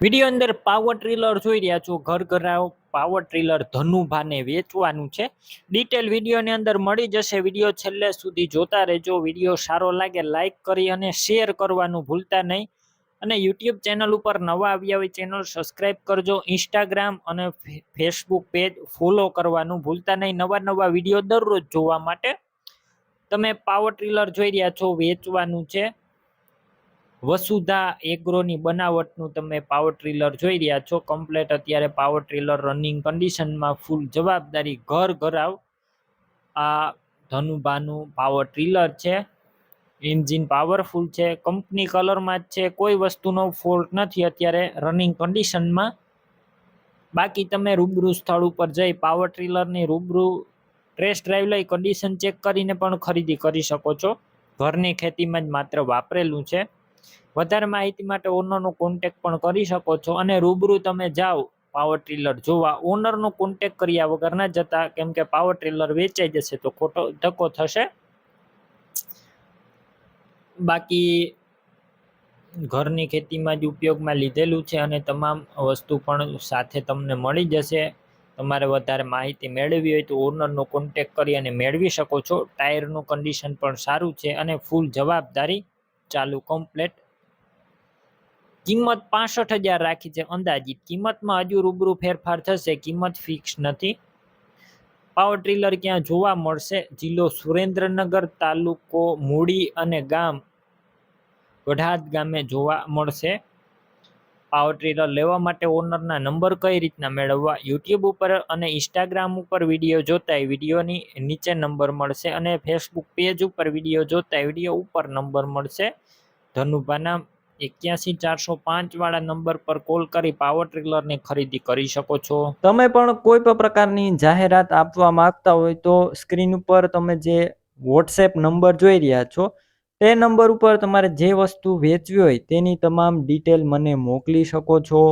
Video અંદર power trailer જોઈ રહ્યા છો. ઘર ઘરાવ પાવર ટ્રેલર ધનુભાને વેચવાનું છે. ડિટેલ વિડીયોની અંદર મળી જશે. વિડીયો છેલ્લે સુધી જોતા રહેજો. વિડીયો સારો લાગે લાઈક કરી અને શેર કરવાનું ભૂલતા નહીં. અને યુટ્યુબ ચેનલ ઉપર નવા આવ્યા હોય ચેનલ સબસ્ક્રાઈબ કરજો. ઇન્સ્ટાગ્રામ અને ફેસબુક પેજ ફોલો કરવાનું ભૂલતા નહીં. નવા વિડીયો દરરોજ જોવા માટે તમે પાવર ટ્રેલર જોઈ રહ્યા છો, વેચવાનું છે. વસુધા એગ્રોની બનાવટનું તમે પાવર ટ્રેલર જોઈ રહ્યા છો. કમ્પ્લેટ અત્યારે પાવર ટ્રેલર રનિંગ કન્ડિશનમાં, ફૂલ જવાબદારી ઘર ઘરાવ આ ધનુભાનું પાવર ટ્રેલર છે. એન્જિન પાવરફુલ છે, કંપની કલરમાં જ છે, કોઈ વસ્તુનો ફોલ્ટ નથી અત્યારે રનિંગ કન્ડિશનમાં. બાકી તમે રૂબરૂ સ્થળ ઉપર જઈ પાવર ટ્રેલરની રૂબરૂ ટેસ્ટ ડ્રાઈવ લઈ કન્ડિશન ચેક કરીને પણ ખરીદી કરી શકો છો. ઘરની ખેતીમાં જ માત્ર વાપરેલું છે. વધારે માહિતી માટે ઓનરનો કોન્ટેક્ટ પણ કરી શકો છો. અને રૂબરૂ તમે જાઓ પાવર ટ્રેલર જોવા, ઓનરનો કોન્ટેક્ટ કર્યા વગર ના જતા, કેમ કે પાવર ટ્રેલર વેચાઈ જશે તો ખોટો ધક્કો થશે. બાકી ઘરની ખેતીમાં જ ઉપયોગમાં લીધેલું છે અને તમામ વસ્તુ પણ સાથે તમને મળી જશે. તમારે વધારે માહિતી મેળવવી હોય તો ઓનરનો કોન્ટેક્ટ કરી અને મેળવી શકો છો. ટાયરનું કન્ડિશન પણ સારું છે અને ફૂલ જવાબદારી ચાલુ કમ્પ્લેટ. કિંમત 65,000 રાખી છે અંદાજિત. કિંમતમાં હજુ રૂબરૂ ફેરફાર થશે, કિંમત ફિક્સ નથી. પાવર ટ્રેલર ક્યાં જોવા મળશે? જિલ્લો સુરેન્દ્રનગર, તાલુકો મૂળી અને ગામ ગઢાદ ગામે જોવા મળશે. પાવર ટ્રેલર લેવા માટે ઓનરના નંબર કઈ રીતના મેળવવા? યુટ્યુબ ઉપર અને ઇન્સ્ટાગ્રામ ઉપર વિડીયો જોતા વિડીયોની નીચે નંબર મળશે અને ફેસબુક પેજ ઉપર વિડીયો જોતા વિડીયો ઉપર નંબર મળશે. ધનુભાના 81 405 વાળા નંબર પર કોલ કરી પાવર ટ્રેલરની ખરીદી કરી શકો છો. તમે પણ કોઈ પણ પ્રકારની જાહેરાત આપવા માંગતા હોય તો સ્ક્રીન ઉપર તમે જે વોટ્સએપ નંબર જોઈ રહ્યા છો તે નંબર ઉપર તમારે જે વસ્તુ વેચવી હોય તેની તમામ ડિટેલ મને મોકલી શકો છો.